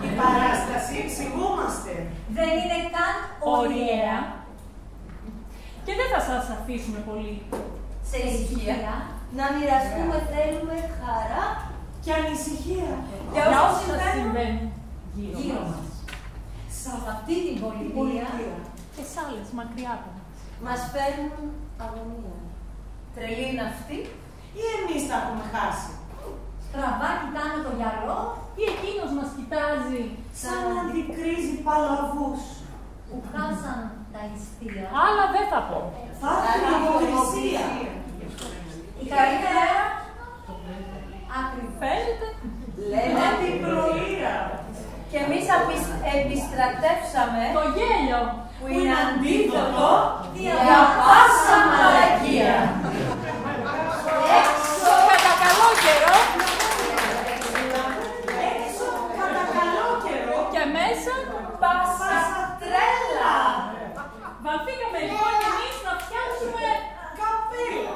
Η παράσταση, εξηγούμαστε. Δεν είναι καν ωραία. Και δεν θα σας αφήσουμε πολύ. Σε ησυχία. Να μοιραστούμε θέλουμε χαρά Και ανησυχία. Για όσα συμβαίνουν γύρω μας. Σε αυτή την πολιτεία Και σ' άλλες μακριά από μας. μας φέρνουν αγωνία. Τρελή είναι αυτή. Ή εμείς τα έχουμε χάσει. Στραβά κοιτάνε το γυαλό Ή εκείνος μας κοιτάζει Σαν να αντικρίζει παλαβούς. που χάσαν τα ιστία. άλλα δεν θα πω. Θα έρθει η υποκρισία. Η καλή μέρα ακριβώς. Φαίνεται. Λέμε την πρωία. και εμείς επιστρατεύσαμε Το γέλιο. που είναι αντίδοτο για πάσα μαλακία. Έξω κατά καλό καιρό Έξω κατά καλό καιρό. και μέσα Πάσα τρέλα. βαλθήκαμε λοιπόν κι εμείς να φτιάξουμε Καπέλα.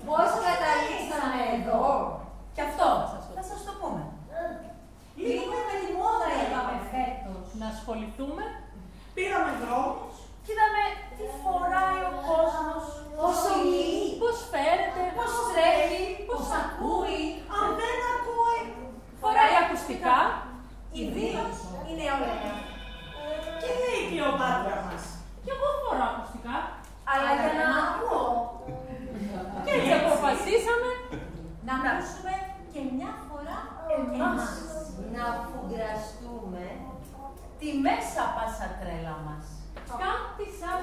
Πώς καταλήξαμε εδώ. Και αυτό θα σας το πούμε. Λίγο με τη μόδα είπαμε φέτος. να ασχοληθούμε. Πήραμε δρόμους. Και είδαμε τι φοράει ο κόσμος, πώς ομιλεί, Πώς φέρεται, πώς τρέχει, πώς ακούει. Αν δεν ακούει. φοράει ακουστικά. Ιδίως η νεολαία. Και λέει η Κλεοπάτρα μας. Και εγώ φορώ ακουστικά. Αλλά για να ακούω, Και έτσι αποφασίσαμε να ακούσουμε και μια φορά εμάς. Να φουγκραστούμε τη μέσα πάσα τρέλα μας. κάτι σαν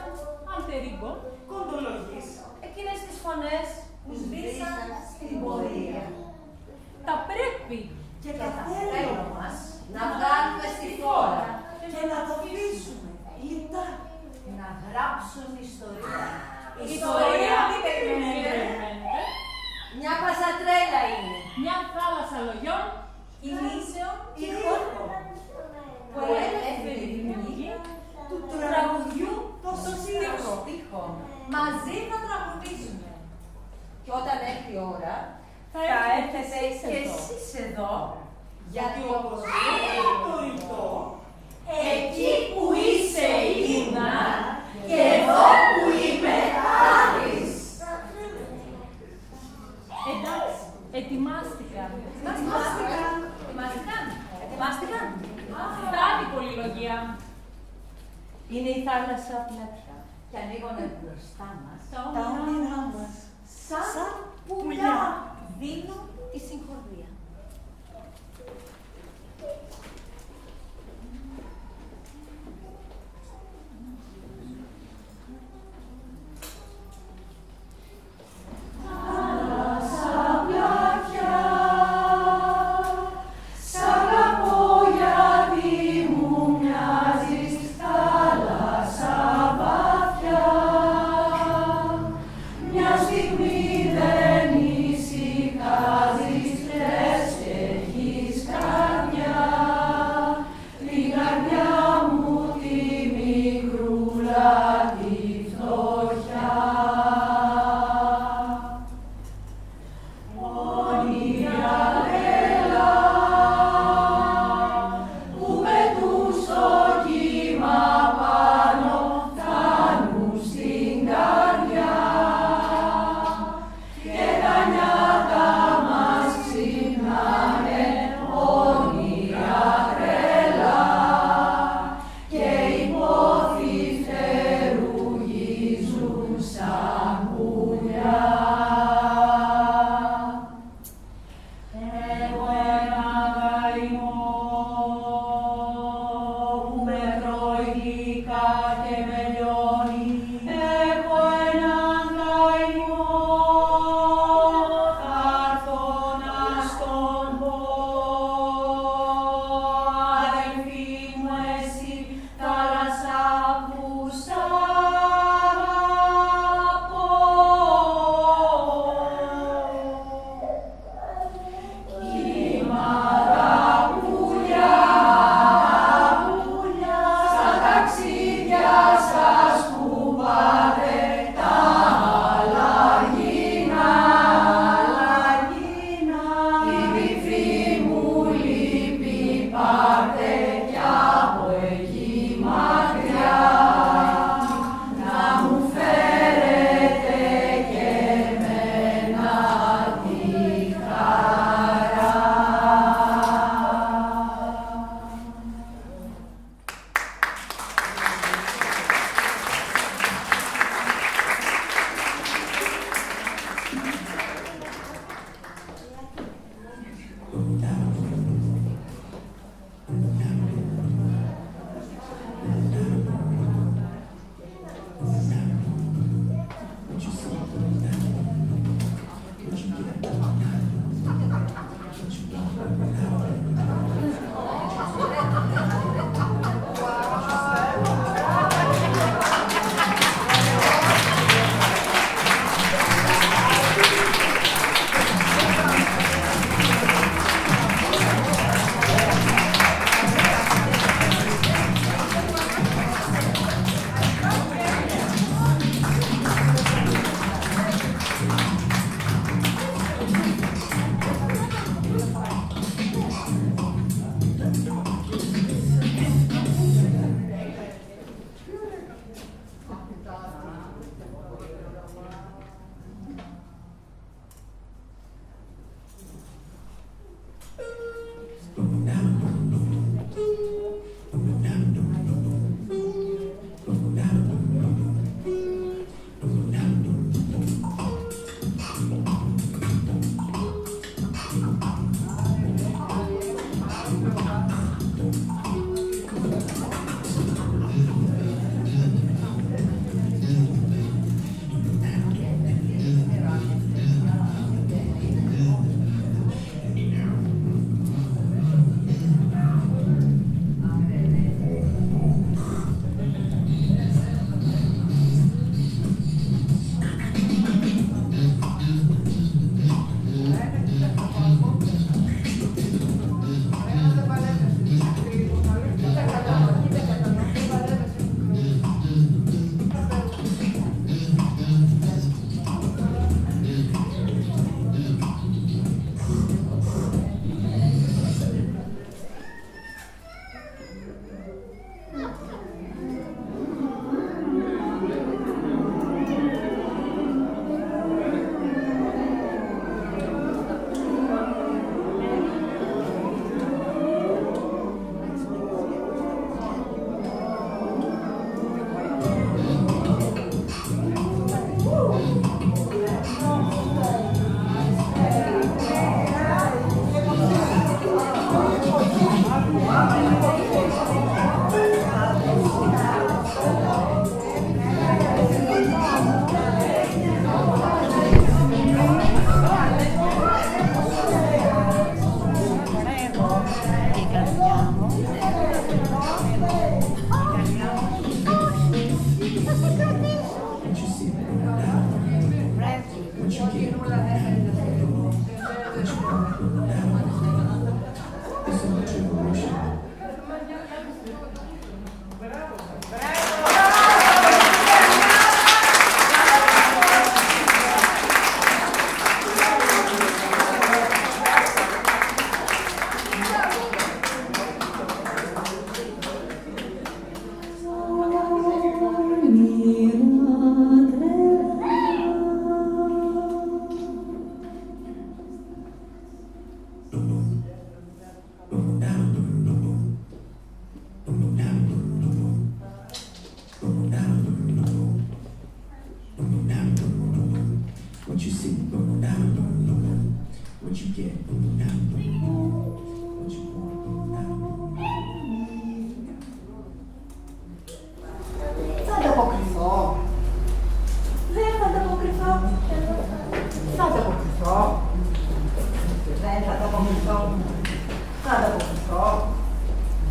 αλτερίγκο. Κοντολογής. Εκείνες τις φωνές που σβήσαν στην πορεία. Τα πρέπει Και Και τα τα θέλω θέλω μας. μας να βγάλουμε στη φόρα. Και να το αφήσουμε. Λιτά. Να γράψουν ιστορία. η ιστορία. Μην Μην περιμένετε. περιμένετε. Μια πασατρέλα είναι. Μια θάλασσα λογιών Κινήσεων ήχων που ελεύθερη δημιουργία του τραγουδιού το στίχο. Μαζί θα τραγουδήσουμε. Και όταν έρθει η ώρα, θα θα έρθετε έρθετε και εδώ. εσείς εδώ, γιατί όπως Είναι το ρητό. εκεί που είσαι Ίνα και εδώ που είμαι Άρης. Εντάξει, ετοιμάστηκαν. Ετοιμάστηκαν. Ετοιμάστηκαν. Ετοιμάστηκαν. Φτάνει η πολυλογία. Είναι η θάλασσα πλατιά και ανοίγονται μπροστά μας Τα Τα όνειρά όνειρά μας. μας. σαν πουλιά δίνουν τη συγχωρία. Μια στιγμή δεν ησυχάζεις.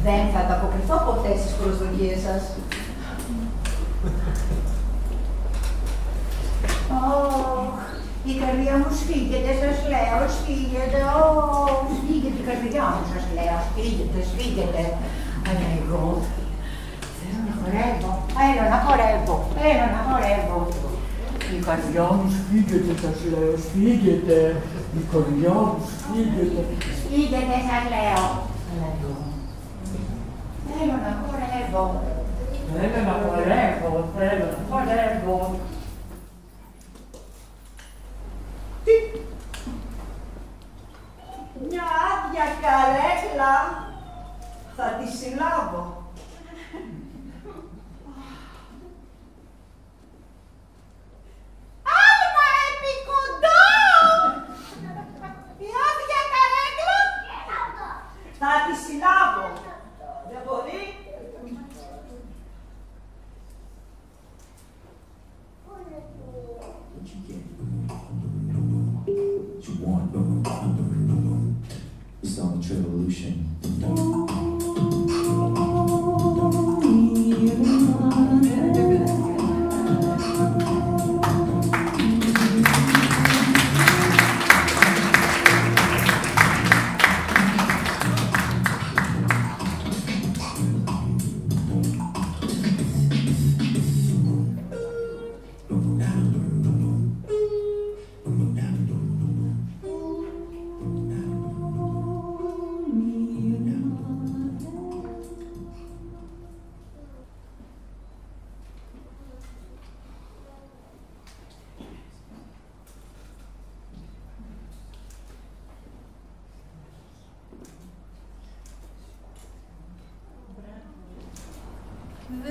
Δεν θα ανταποκριθώ ποτέ στις προσδοκίες σας. Η καρδιά μου σφίγγεται, σας λέω, σφίγγεται, σφίγγεται η καρδιά μου, σας λέω, σφίγγεται. Αλλά εγώ θέλω να χορεύω, θέλω να χορεύω. Η καρδιά μου σφίγγεται, σας λέω, σφίγγεται. Η καρδιά μου σφίγγεται, σας λέω. Αλλά εγώ θέλω να χορεύω. Θέλω να χορεύω. Τι! Μια άδεια καρέκλα. Θα τη συλλάβω. Άλμα επί κοντά! Η άδεια καρέκλα. Θα τη συλλάβω. Δεν μπορεί. You want it's on the revolution.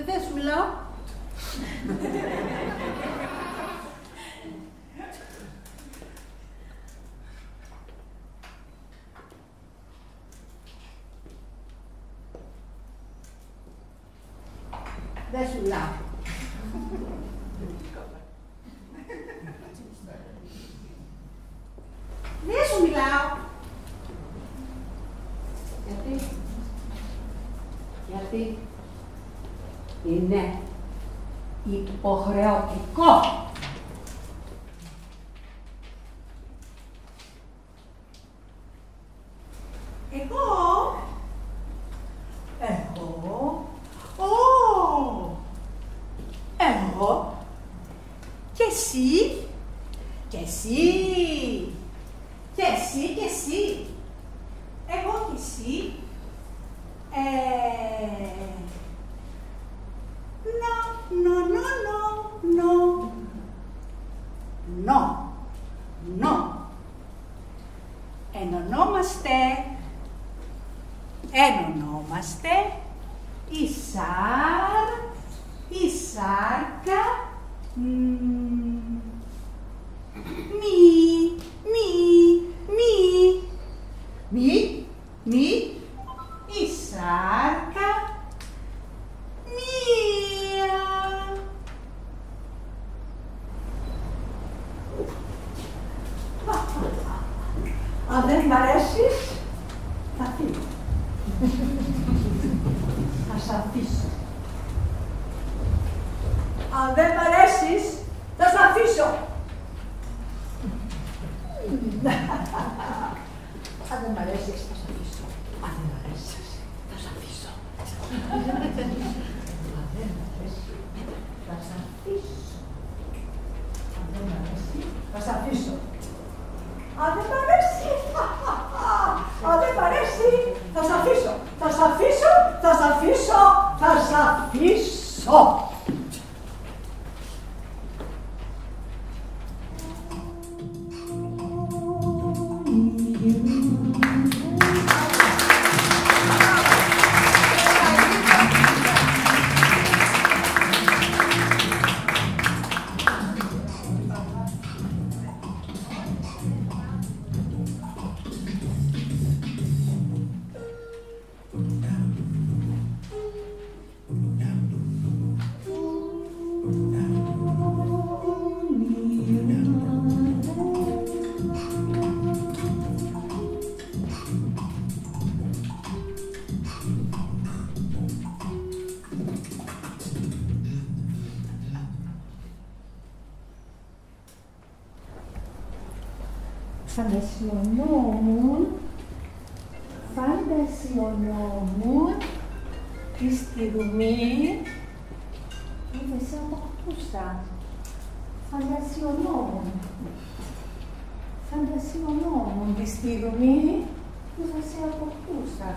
Δεν σου μιλάω. Δεν σου μιλάω. Δεν σου μιλάω. Γιατί είναι υποχρεωτικό. Εγώ και εσύ και εσύ και εσύ και εσύ. Εγώ και εσύ. Ενωνόμαστε η σάρκα, η σάρκα, μία. Αν δεν μ' αρέσεις, θα φύγω. Θα σ' αφήσω. Αν δεν μ' αρέσεις, θα σ' αφήσω. Αν δεν μ' αρέσεις, θα σ' αφήσω. Αν δεν μ' αρέσεις, θα σ' αφήσω. Αν δεν μ' αρέσεις, θα σ' αφήσω. Αν δεν μ' αρέσει, θα σ' αφήσω. Αν δεν μ' αρέσει, αν δεν μ' αρέσει, θα σ' αφήσω. Θα σ' αφήσω, θα σ' αφήσω, θα σ' αφήσω. φαντασιωνόμουν τη στιγμή που δεν σε αποκτούσα. Φαντασιωνόμουν τη στιγμή που θα σε αποκτούσα.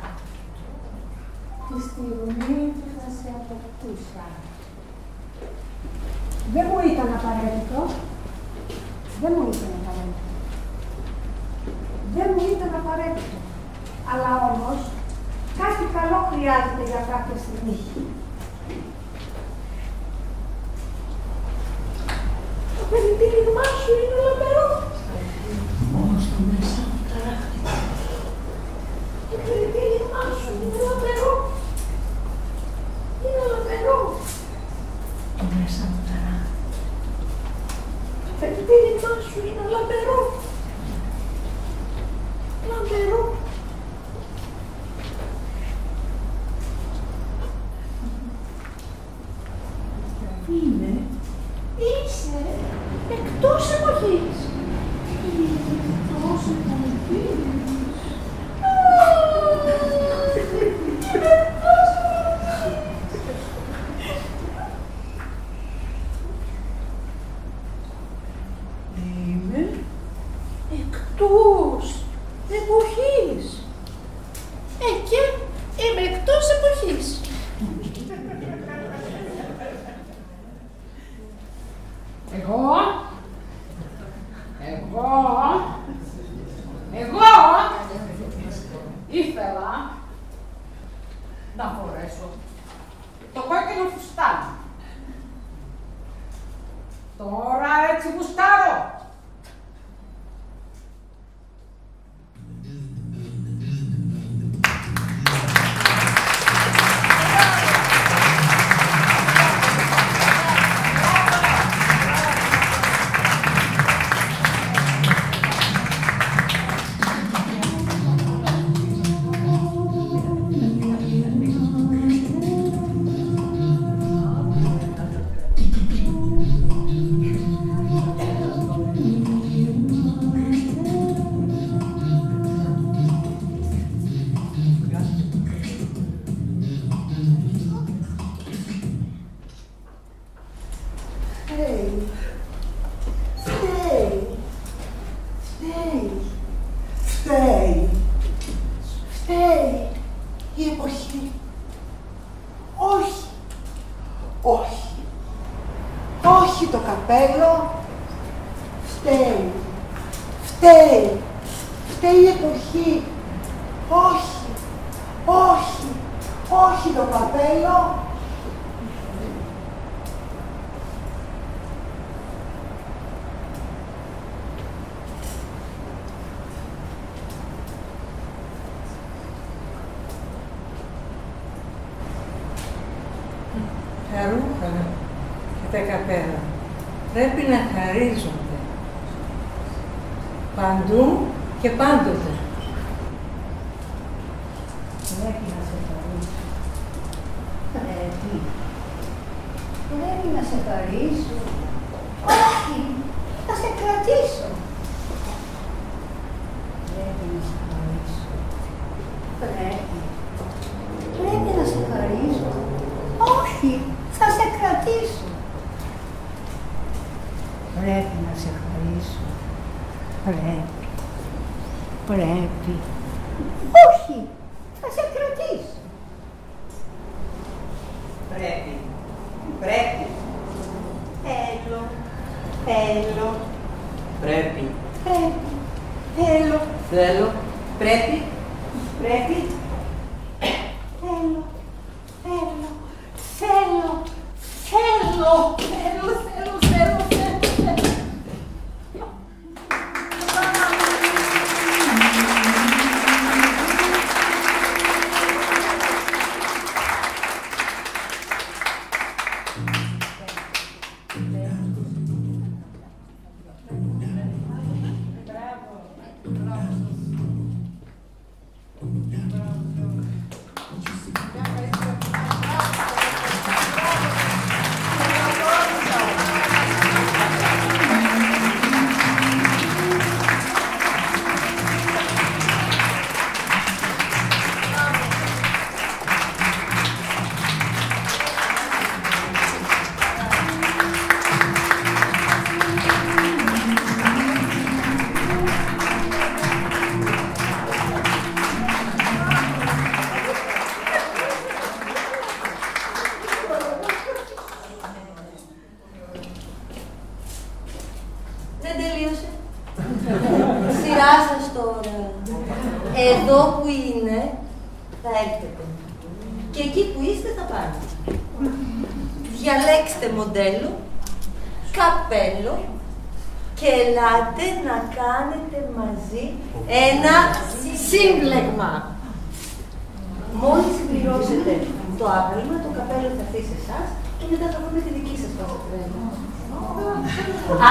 Τη στιγμή που θα σε αποκτούσα. Δεν μου ήταν απαραίτητο. Αλλά όμως, κάτι καλό χρειάζεται για κάποια στιγμή. Το περιτύλιγμά σου είναι λαμπερό. Μόνο στο μέσα μου ταράχτηκα. Το περιτύλιγμά σου είναι λαμπερό. Το μέσα μου ταράχτηκα. Το περιτύλιγμά σου είναι λαμπερό. Είσαι εκτός εποχής. Είμαι εκτός εποχής. Και είμαι εκτός εποχής. Εγώ ήθελα να φορέσω το κόκκινο φουστάνι. Τώρα έτσι γουστάρω. Φταίει η εποχή. Όχι το καπέλο. Φταίει η εποχή. Όχι το καπέλο. Τα ρούχα και τα καπέλα πρέπει να χαρίζονται παντού και πάντοτε. Πρέπει να σε χαρίσω. Πρέπει να σε χαρίσω. Όχι, θα σε κρατήσω. Πρέπει να σε χαρίσω. Πρέπει να σε χαρίσω. Όχι, θα σε κρατήσω. Πρέπει να σε χαρίσω. Πρέπει. Όχι, θα σε κρατήσω. Πρέπει. Θέλω. Πρέπει. Θέλω. Πρέπει. Μπράβο. δεν θα πάρει. Διαλέξτε μοντέλο, καπέλο και ελάτε να κάνετε μαζί ένα σύμπλεγμα. Μόλις συμπληρώσετε το άπλυμα, το καπέλο θα έρθει σε εσάς και μετά θα βρούμε τη δική σας πασατρέλα.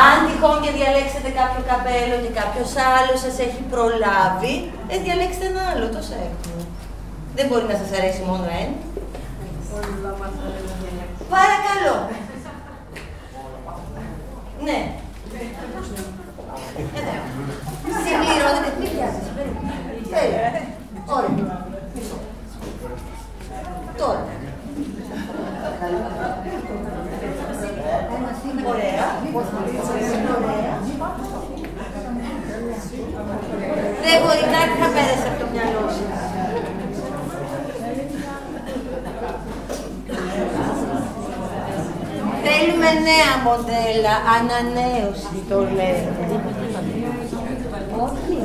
Αν τυχόν και διαλέξετε κάποιο καπέλο και κάποιος άλλος σας έχει προλάβει, διαλέξτε ένα άλλο, τόσα έχουμε. Δεν μπορεί να σας αρέσει μόνο ένα. Παρακαλώ. Ναι. Συμπληρώνετε. Μην πιάσετε. Ωραία. Τώρα. Ωραία. Δεν μπορεί κάτι να πέρασε από το μυαλό σας. Θέλουμε νέα μοντέλα, ανανέωση το λέω. Όχι.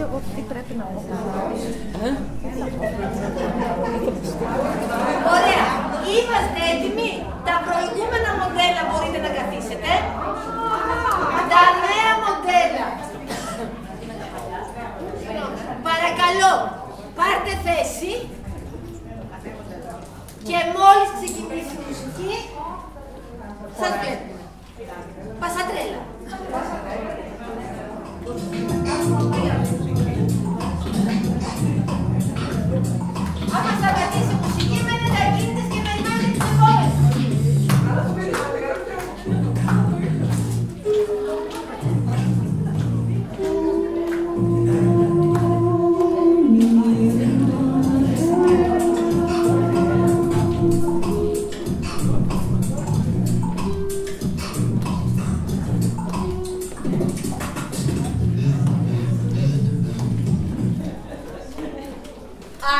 Εγώ τι πρέπει να πω. Ωραία. Είμαστε έτοιμοι. Τα προηγούμενα μοντέλα μπορείτε να καθίσετε. Τα νέα μοντέλα. Παρακαλώ, πάρτε θέση. Και μόλις ξεκινήσει η μουσική, σας βλέπω. Πασατρέλα. Άμα σταματήσει η μουσική, μένετε ακίνητες και περιμένετε τις επόμενες.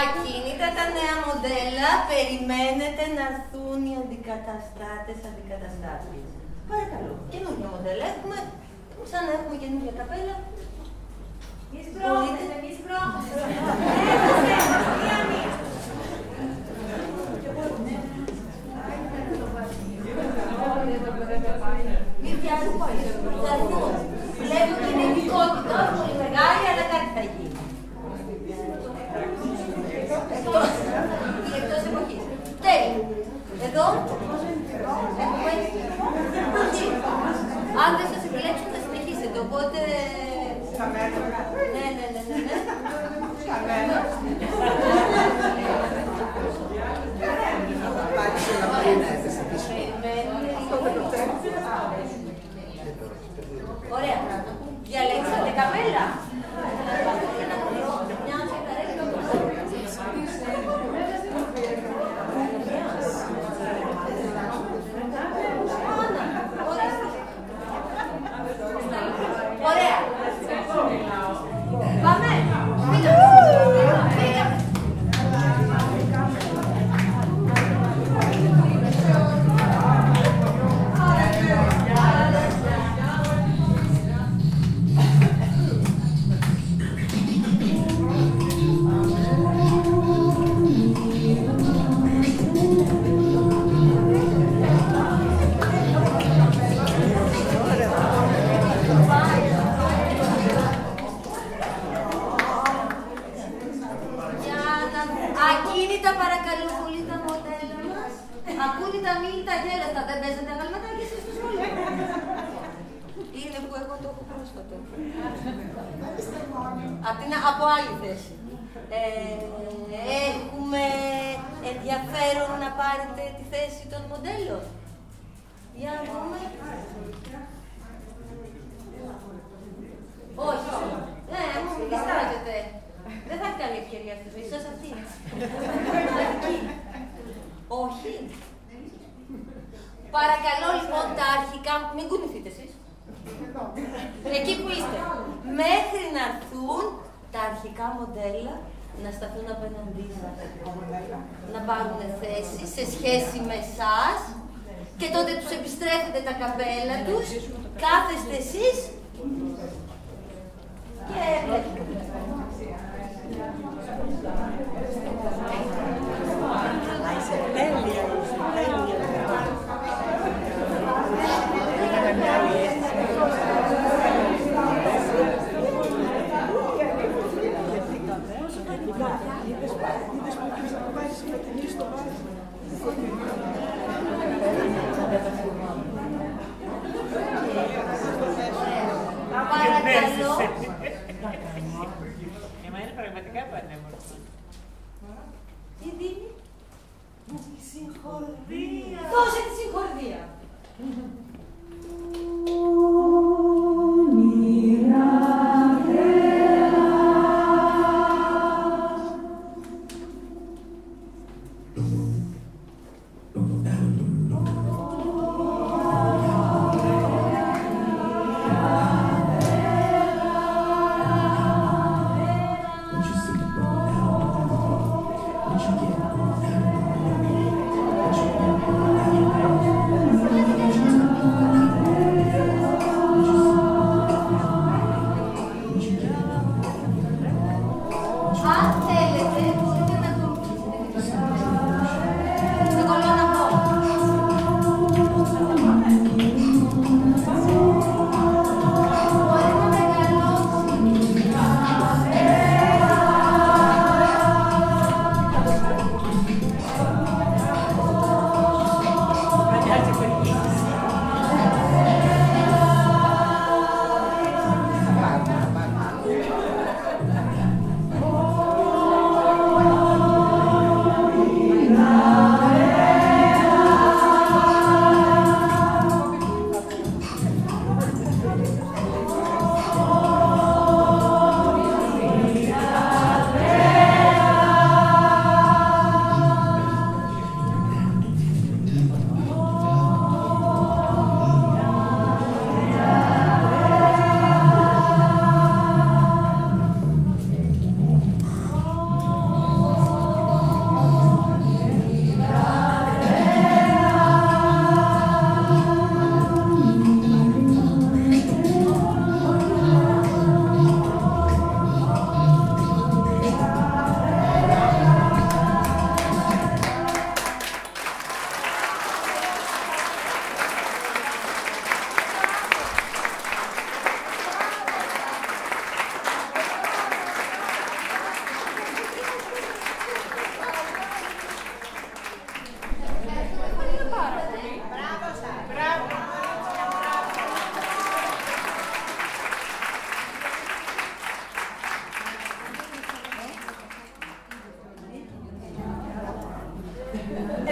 Ακίνητα τα νέα μοντέλα, περιμένετε να έρθουν οι αντικαταστάτες. Παρακαλώ, καινούργια μοντέλα έχουμε, σαν να έχουμε καινούργια καπέλα. Μπορείτε. Μην πιάσετε, θα έρθουν. Βλέπω την ειδικότητα, όχι πολύ μεγάλη, αλλά κάτι θα γίνει. Εκτός εποχής. Τέλειο. Εδώ. Έχουμε. Αν δεν σας επιλέξουν θα συνεχίσετε, οπότε... Ναι. Ωραία. Διαλέξατε καπέλα. Ωραία. Πάμε. Ακίνητα παρακαλώ πολύ τα μοντέλα μας. Ακούνητα, μίλητα, γέλαστα. Δεν παίζετε αγαλματάκια εσείς στο σχολείο. Είναι που εγώ το έχω πρόσφατο. Από άλλη θέση. Έχουμε ενδιαφέρον να πάρετε τη θέση των μοντέλων. Για να δούμε. Όχι. Μου διστάζετε. Δεν θα έχει άλλη ευκαιρία στη ζωή σας αυτή. Όχι. Παρακαλώ λοιπόν τα αρχικά, μην κουνηθείτε εσείς. Εκεί που είστε. Μέχρι να έρθουν τα αρχικά μοντέλα να σταθούν απέναντί σας. Να πάρουν θέση σε σχέση με εσάς και τότε τους επιστρέφετε τα καπέλα τους, κάθεστε εσείς και βλέπετε. Εμένα είναι πραγματικά πανέμορφο. Τι δίνει? Τη συγχορδία. Δώσε τη συγχορδία.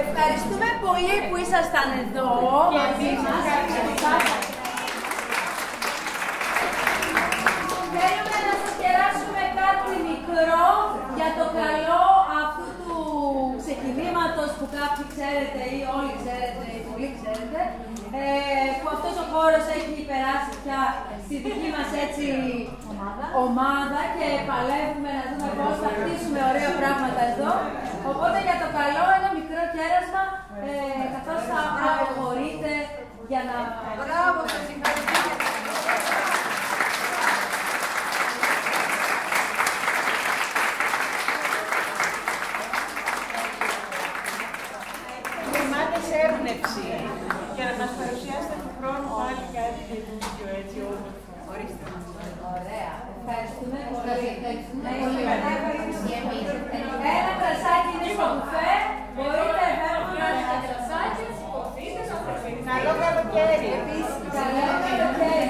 Ευχαριστούμε πολύ που ήσασταν εδώ μαζί μας. Θέλουμε να σας κεράσουμε κάτι μικρό για το καλό αυτού του ξεκινήματος που κάποιοι ξέρετε ή όλοι ξέρετε ή πολλοί ξέρετε, που αυτός ο χώρος έχει περάσει πια στη δική μας έτσι ομάδα και παλεύουμε να δούμε πώς θα χτίσουμε ωραία πράγματα εδώ. Οπότε για το καλό ένα μικρό κέρασμα καθώς θα αποχωρείτε για να... Μπράβο, σας ευχαριστώ. Γεμάτε σε έμπνευση για να μας παρουσιάσετε του χρόνου πάλι κάτι καινούργιο έτσι όμορφο. Ορίστε. Ωραία. Ευχαριστούμε πολύ. Ένα κρασάκι είναι στο μπουφέ. Μπορείτε βέβαια να έχετε κρασάκι. Καλό καλοκαίρι. Καλό καλοκαίρι.